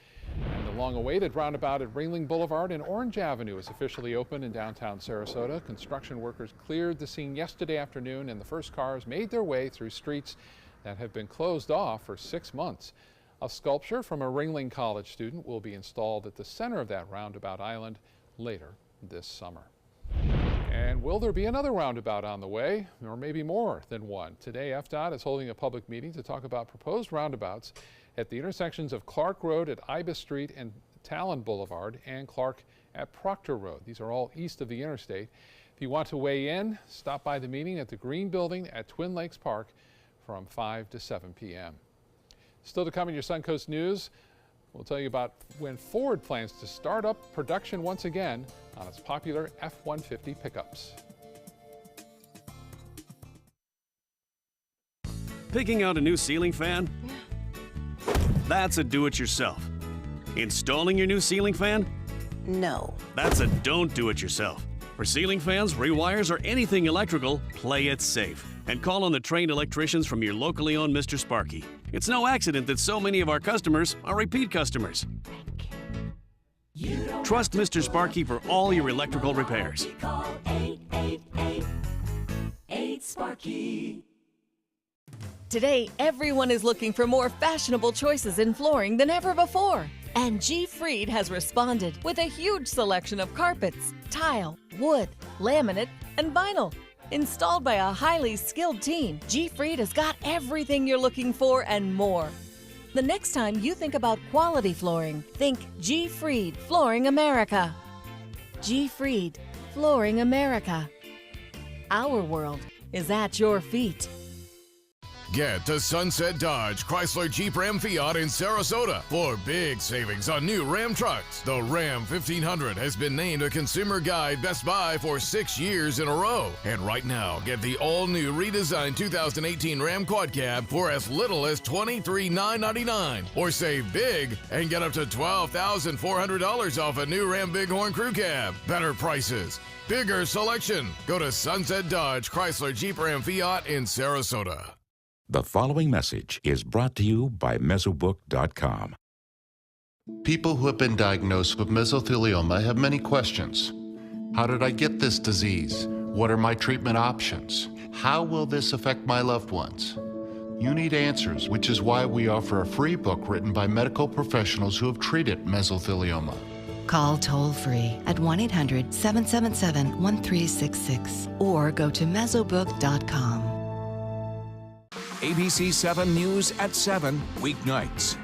And the long-awaited roundabout at Ringling Boulevard and Orange Avenue is officially open in downtown Sarasota. Construction workers cleared the scene yesterday afternoon and the first cars made their way through streets that have been closed off for 6 months. A sculpture from a Ringling College student will be installed at the center of that roundabout island later this summer. And will there be another roundabout on the way, or maybe more than one? Today, FDOT is holding a public meeting to talk about proposed roundabouts at the intersections of Clark Road at Ibis Street and Talon Boulevard and Clark at Proctor Road. These are all east of the interstate. If you want to weigh in, stop by the meeting at the Green Building at Twin Lakes Park from 5 to 7 p.m. Still to come in your Suncoast News, we'll tell you about when Ford plans to start up production once again on its popular F-150 pickups. Picking out a new ceiling fan? That's a do-it-yourself. Installing your new ceiling fan? No. That's a don't do-it-yourself. For ceiling fans, rewires, or anything electrical, play it safe. And call on the trained electricians from your locally owned Mr. Sparky. It's no accident that so many of our customers are repeat customers. Trust Mr. Sparky for all your electrical repairs. Call 888-8-SPARKY. Today, everyone is looking for more fashionable choices in flooring than ever before. And G. Fried has responded with a huge selection of carpets, tile, wood, laminate, and vinyl. Installed by a highly skilled team, G. Fried has got everything you're looking for and more. The next time you think about quality flooring, think G. Fried Flooring America. G. Fried Flooring America. Our world is at your feet. Get to Sunset Dodge, Chrysler, Jeep, Ram, Fiat in Sarasota for big savings on new Ram trucks. The Ram 1500 has been named a Consumer Guide Best Buy for 6 years in a row. And right now, get the all-new redesigned 2018 Ram Quad Cab for as little as $23,999. Or save big and get up to $12,400 off a new Ram Bighorn Crew Cab. Better prices, bigger selection. Go to Sunset Dodge, Chrysler, Jeep, Ram, Fiat in Sarasota. The following message is brought to you by Mesobook.com. People who have been diagnosed with mesothelioma have many questions. How did I get this disease? What are my treatment options? How will this affect my loved ones? You need answers, which is why we offer a free book written by medical professionals who have treated mesothelioma. Call toll-free at 1-800-777-1366 or go to Mesobook.com. ABC 7 News at 7 weeknights.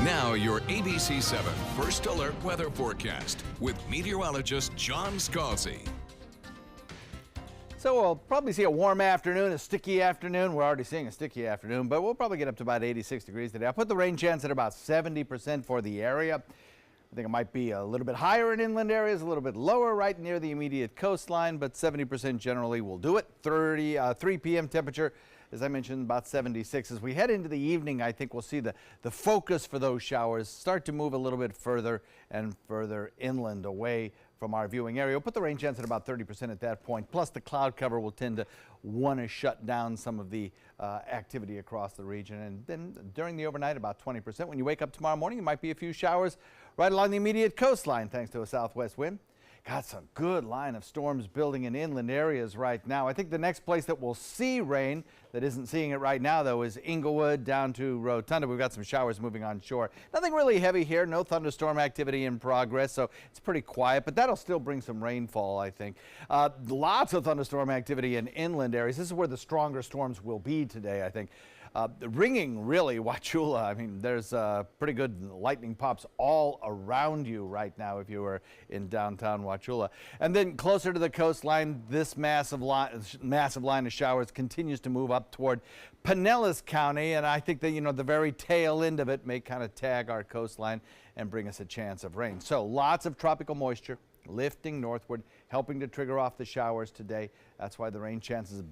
Now your ABC 7 First Alert weather forecast with meteorologist John Scalzi. So we'll probably see a warm afternoon, a sticky afternoon. We're already seeing a sticky afternoon, but we'll probably get up to about 86 degrees today. I'll put the rain chance at about 70% for the area. I think it might be a little bit higher in inland areas, a little bit lower right near the immediate coastline, but 70% generally will do it. 3 p.m. temperature, as I mentioned, about 76. As we head into the evening, I think we'll see the focus for those showers start to move a little bit further and further inland away from our viewing area. We'll put the rain chance at about 30% at that point. Plus, the cloud cover will tend to want to shut down some of the activity across the region. And then during the overnight, about 20%. When you wake up tomorrow morning, it might be a few showers right along the immediate coastline thanks to a southwest wind. Got some good line of storms building in inland areas right now. I think the next place that we'll see rain that isn't seeing it right now, though, is Inglewood down to Rotunda. We've got some showers moving on shore. Nothing really heavy here. No thunderstorm activity in progress, so it's pretty quiet, but that'll still bring some rainfall, I think. Lots of thunderstorm activity in inland areas. This is where the stronger storms will be today, I think. Ringing, really, Wauchula. I mean, there's pretty good lightning pops all around you right now if you were in downtown Wauchula. And then closer to the coastline, this massive line of showers continues to move up toward Pinellas County, and I think that, you know, the very tail end of it may kind of tag our coastline and bring us a chance of rain. So lots of tropical moisture lifting northward, helping to trigger off the showers today. That's why the rain chances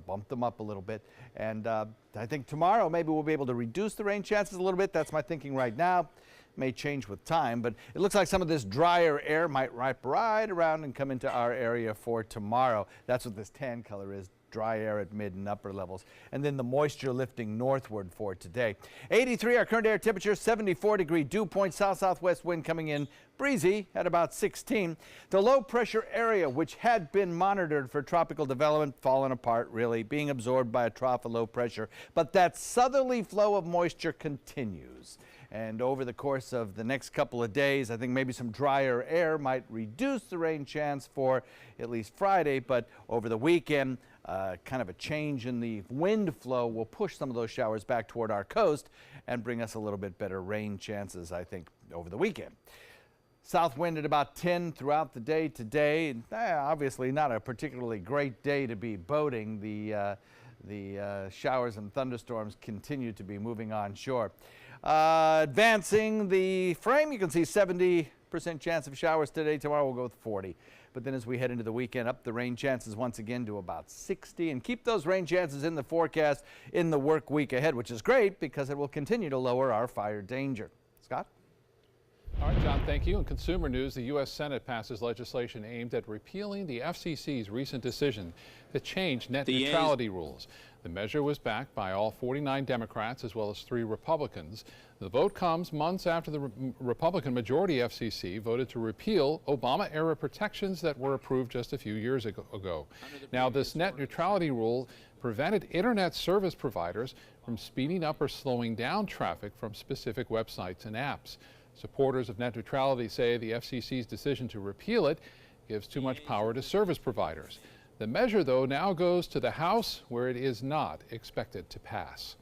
bumped them up a little bit. And I think tomorrow maybe we'll be able to reduce the rain chances a little bit. That's my thinking right now. May change with time, but it looks like some of this drier air might wrap right around and come into our area for tomorrow. That's what this tan color is. Dry air at mid and upper levels, and then the moisture lifting northward for today. 83 our current air temperature, 74-degree dew point, south-southwest wind coming in breezy at about 16. The low pressure area, which had been monitored for tropical development, fallen apart really, being absorbed by a trough of low pressure, but that southerly flow of moisture continues. And over the course of the next couple of days, I think maybe some drier air might reduce the rain chance for at least Friday, but over the weekend, kind of a change in the wind flow will push some of those showers back toward our coast and bring us a little bit better rain chances, I think, over the weekend. South wind at about 10 throughout the day today. Obviously not a particularly great day to be boating. The showers and thunderstorms continue to be moving on shore. Advancing the frame, you can see 70% chance of showers today. Tomorrow we'll go with 40. But then as we head into the weekend, up the rain chances once again to about 60. And keep those rain chances in the forecast in the work week ahead, which is great because it will continue to lower our fire danger. Scott? All right, John, thank you. In consumer news, the U.S. Senate passes legislation aimed at repealing the FCC's recent decision to change net neutrality rules. The measure was backed by all 49 Democrats as well as 3 Republicans. The vote comes months after the Republican majority FCC voted to repeal Obama-era protections that were approved just a few years ago. Now, this net neutrality rule prevented internet service providers from speeding up or slowing down traffic from specific websites and apps. Supporters of net neutrality say the FCC's decision to repeal it gives too much power to service providers. The measure, though, now goes to the House, where it is not expected to pass.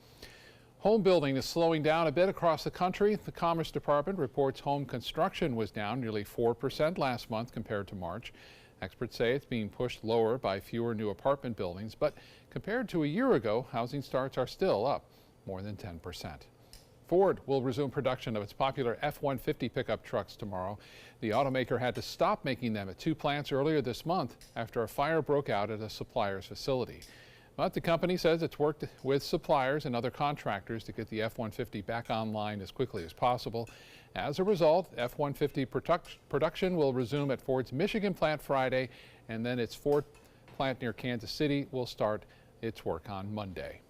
Home building is slowing down a bit across the country. The Commerce Department reports home construction was down nearly 4% last month compared to March. Experts say it's being pushed lower by fewer new apartment buildings, but compared to a year ago, housing starts are still up more than 10%. Ford will resume production of its popular F-150 pickup trucks tomorrow. The automaker had to stop making them at 2 plants earlier this month after a fire broke out at a supplier's facility. But the company says it's worked with suppliers and other contractors to get the F-150 back online as quickly as possible. As a result, F-150 production will resume at Ford's Michigan plant Friday, and then its Ford plant near Kansas City will start its work on Monday.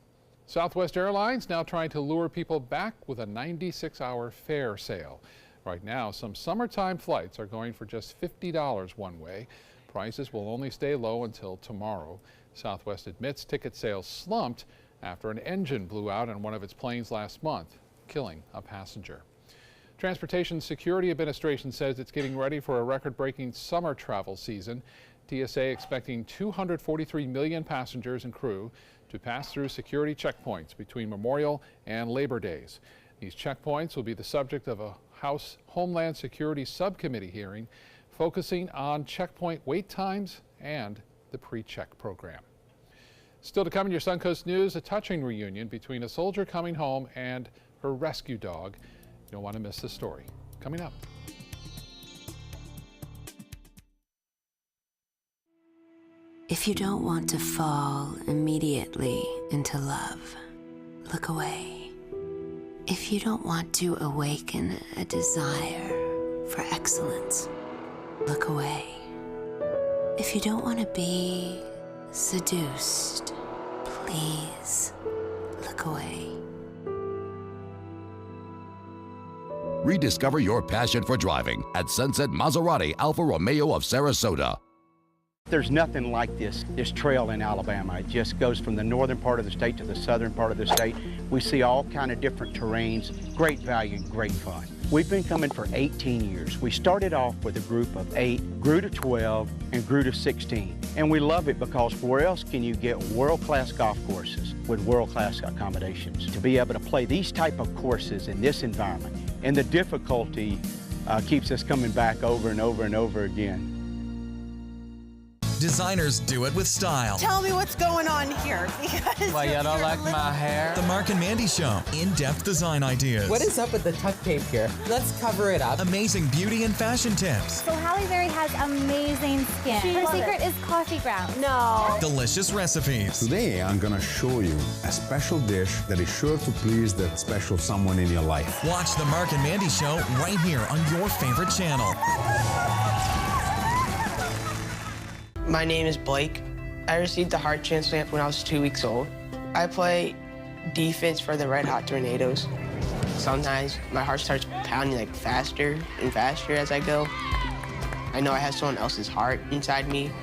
Southwest Airlines now trying to lure people back with a 96-hour fare sale. Right now, some summertime flights are going for just $50 one way. Prices will only stay low until tomorrow. Southwest admits ticket sales slumped after an engine blew out on one of its planes last month, killing a passenger. Transportation Security Administration says it's getting ready for a record-breaking summer travel season. TSA expecting 243 million passengers and crew to pass through security checkpoints between Memorial and Labor Days. These checkpoints will be the subject of a House Homeland Security Subcommittee hearing focusing on checkpoint wait times and the pre-check program. Still to come in your Suncoast News, a touching reunion between a soldier coming home and her rescue dog. You don't want to miss the story. Coming up. If you don't want to fall immediately into love, look away. If you don't want to awaken a desire for excellence, look away. If you don't want to be seduced, please look away. Rediscover your passion for driving at Sunset Maserati Alfa Romeo of Sarasota. There's nothing like this trail in Alabama. It just goes from the northern part of the state to the southern part of the state. We see all kind of different terrains, great value, great fun. We've been coming for 18 years. We started off with a group of 8, grew to 12, and grew to 16. And we love it because where else can you get world-class golf courses with world-class accommodations? To be able to play these type of courses in this environment, and the difficulty keeps us coming back over and over and over again. Designers do it with style. Tell me what's going on here. Why, you don't like my hair? The Mark and Mandy Show. In-depth design ideas. What is up with the tuck tape here? Let's cover it up. Amazing beauty and fashion tips. So Halle Berry has amazing skin. Her secret is coffee grounds. No. Delicious recipes. Today, I'm gonna show you a special dish that is sure to please that special someone in your life. Watch the Mark and Mandy Show right here on your favorite channel. My name is Blake. I received a heart transplant when I was 2 weeks old. I play defense for the Red Hot Tornadoes. Sometimes my heart starts pounding like faster and faster as I go. I know I have someone else's heart inside me.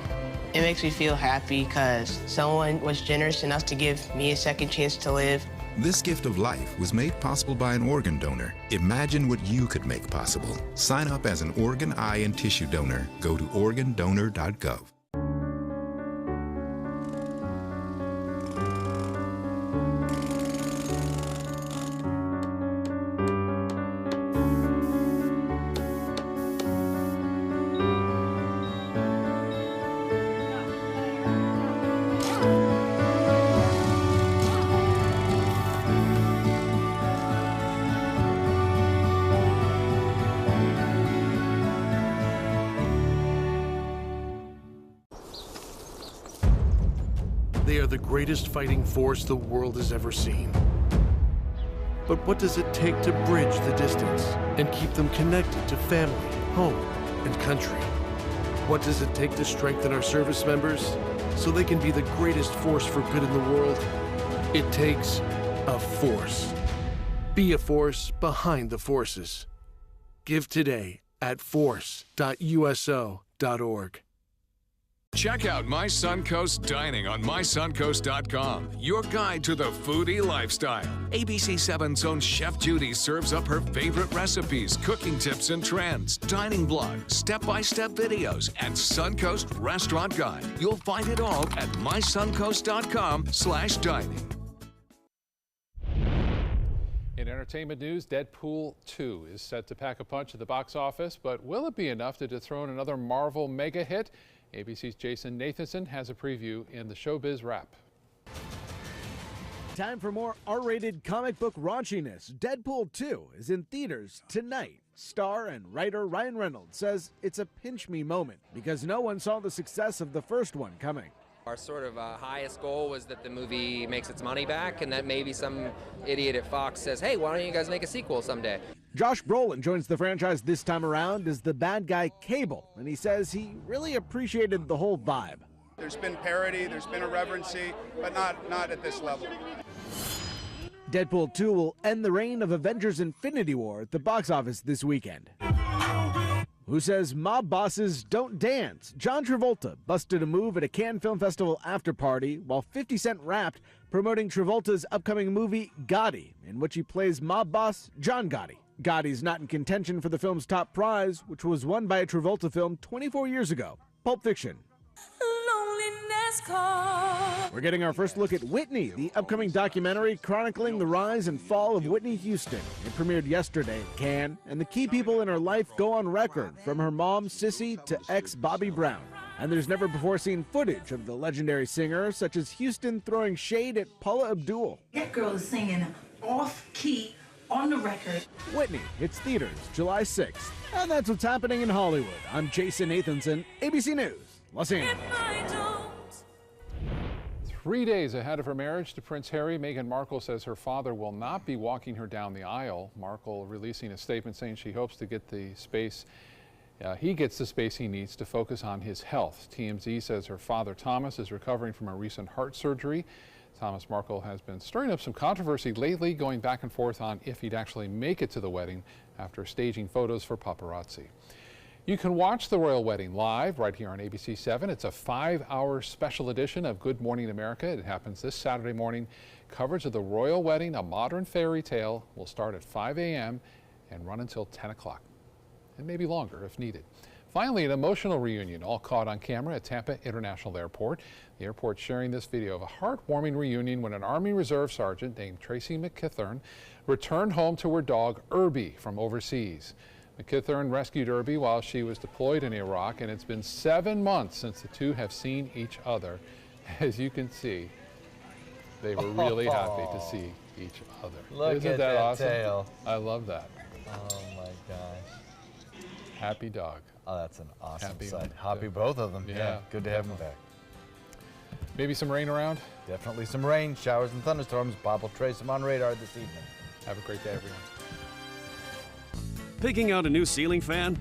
It makes me feel happy because someone was generous enough to give me a second chance to live. This gift of life was made possible by an organ donor. Imagine what you could make possible. Sign up as an organ, eye, and tissue donor. Go to organdonor.gov. They are the greatest fighting force the world has ever seen. But what does it take to bridge the distance and keep them connected to family, home, and country? What does it take to strengthen our service members so they can be the greatest force for good in the world? It takes a force. Be a force behind the forces. Give today at force.uso.org. Check out My Suncoast Dining on mysuncoast.com, your guide to the foodie lifestyle. ABC 7's own Chef Judy serves up her favorite recipes, cooking tips and trends, dining blogs, step-by-step videos, and Suncoast Restaurant Guide. You'll find it all at mysuncoast.com/dining. In entertainment news, Deadpool 2 is set to pack a punch at the box office, but will it be enough to dethrone another Marvel mega hit? ABC's Jason Nathanson has a preview in the Showbiz Wrap. Time for more R-rated comic book raunchiness. Deadpool 2 is in theaters tonight. Star and writer Ryan Reynolds says it's a pinch me moment because no one saw the success of the first one coming. Our sort of highest goal was that the movie makes its money back and that maybe some idiot at Fox says, hey, why don't you guys make a sequel someday? Josh Brolin joins the franchise this time around as the bad guy Cable, and he says he really appreciated the whole vibe. There's been parody, there's been irreverency, but not at this level. Deadpool 2 will end the reign of Avengers Infinity War at the box office this weekend. Who says mob bosses don't dance? John Travolta busted a move at a Cannes Film Festival after party while 50 Cent rapped promoting Travolta's upcoming movie Gotti, in which he plays mob boss John Gotti. Gotti's not in contention for the film's top prize, which was won by a Travolta film 24 years ago, Pulp Fiction. We're getting our first look at Whitney, the upcoming documentary chronicling the rise and fall of Whitney Houston. It premiered yesterday at Cannes, and the key people in her life go on record, from her mom, Sissy, to ex Bobby Brown. And there's never before seen footage of the legendary singer, such as Houston throwing shade at Paula Abdul. That girl is singing off-key on the record. Whitney hits theaters July 6th. And that's what's happening in Hollywood. I'm Jason Nathanson, ABC News, Los Angeles. 3 days ahead of her marriage to Prince Harry, Meghan Markle says her father will not be walking her down the aisle. Markle releasing a statement saying she hopes to get the space He gets the space he needs to focus on his health. TMZ says her father, Thomas, is recovering from a recent heart surgery. Thomas Markle has been stirring up some controversy lately, going back and forth on if he'd actually make it to the wedding after staging photos for paparazzi. You can watch the royal wedding live right here on ABC 7. It's a 5-hour special edition of Good Morning America. It happens this Saturday morning. Coverage of the royal wedding, a modern fairy tale, will start at 5 a.m. and run until 10 o'clock, and maybe longer if needed. Finally, an emotional reunion, all caught on camera at Tampa International Airport. The airport sharing this video of a heartwarming reunion when an Army Reserve Sergeant named Tracy McKithern returned home to her dog, Irby, from overseas. McKithern rescued Irby while she was deployed in Iraq, and it's been 7 months since the two have seen each other. As you can see, they were really happy to see each other. Look Isn't at that awesome? tail. I love that. Oh my gosh. Happy dog. Oh, that's an awesome Happy sight. one. Happy both of them. Yeah, good to have them back. Maybe some rain around? Definitely some rain, showers and thunderstorms. Bob will trace them on radar this evening. Have a great day, everyone. Picking out a new ceiling fan?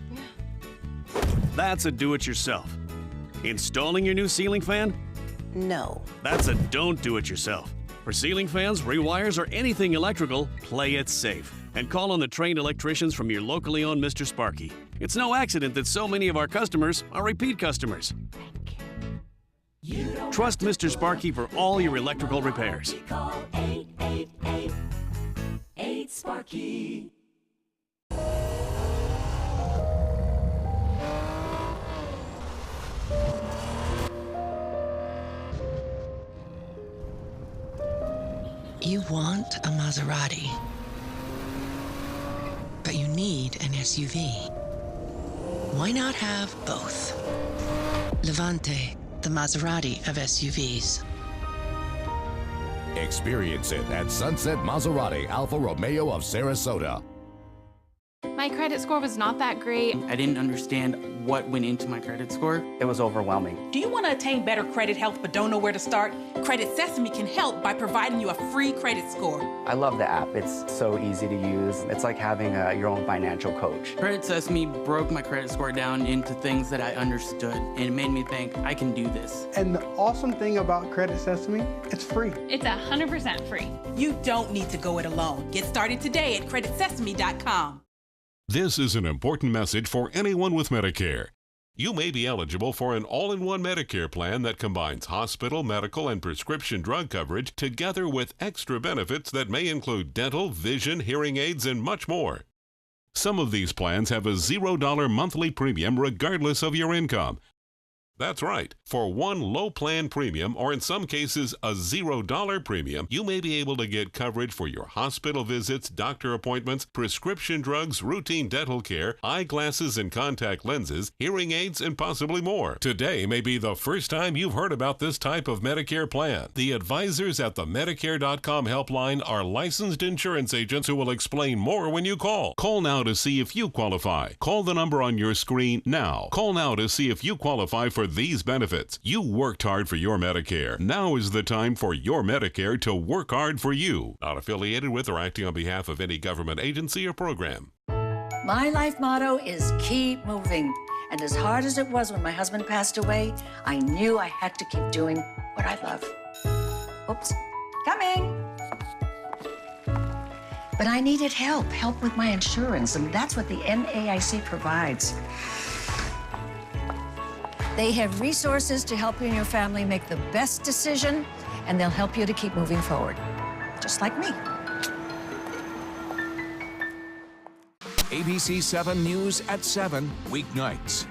That's a do-it-yourself. Installing your new ceiling fan? No. That's a don't do it yourself. For ceiling fans, rewires, or anything electrical, play it safe. And call on the trained electricians from your locally owned Mr. Sparky. It's no accident that so many of our customers are repeat customers. Trust Mr. Sparky for all your electrical repairs. Call 888-8-SPARKY. You want a Maserati, but you need an SUV. Why not have both? Levante, the Maserati of SUVs. Experience it at Sunset Maserati Alfa Romeo of Sarasota. My credit score was not that great. I didn't understand what went into my credit score. It was overwhelming. Do you want to attain better credit health but don't know where to start? Credit Sesame can help by providing you a free credit score. I love the app. It's so easy to use. It's like having your own financial coach. Credit Sesame broke my credit score down into things that I understood, and it made me think, I can do this. And the awesome thing about Credit Sesame, it's free. It's 100% free. You don't need to go it alone. Get started today at creditsesame.com. This is an important message for anyone with Medicare. You may be eligible for an all-in-one Medicare plan that combines hospital, medical, and prescription drug coverage together with extra benefits that may include dental, vision, hearing aids, and much more. Some of these plans have a $0 monthly premium regardless of your income. That's right. For one low plan premium, or in some cases a $0 premium, you may be able to get coverage for your hospital visits, doctor appointments, prescription drugs, routine dental care, eyeglasses and contact lenses, hearing aids, and possibly more. Today may be the first time you've heard about this type of Medicare plan. The advisors at the Medicare.com helpline are licensed insurance agents who will explain more when you call. Call now to see if you qualify. Call the number on your screen now. Call now to see if you qualify for these benefits. You worked hard for your Medicare. Now is the time for your Medicare to work hard for you. Not affiliated with or acting on behalf of any government agency or program. My life motto is keep moving. And as hard as it was when my husband passed away, I knew I had to keep doing what I love. Oops, coming. But I needed help with my insurance, and that's what the NAIC provides. They have resources to help you and your family make the best decision, and they'll help you to keep moving forward, just like me. ABC 7 News at 7, weeknights.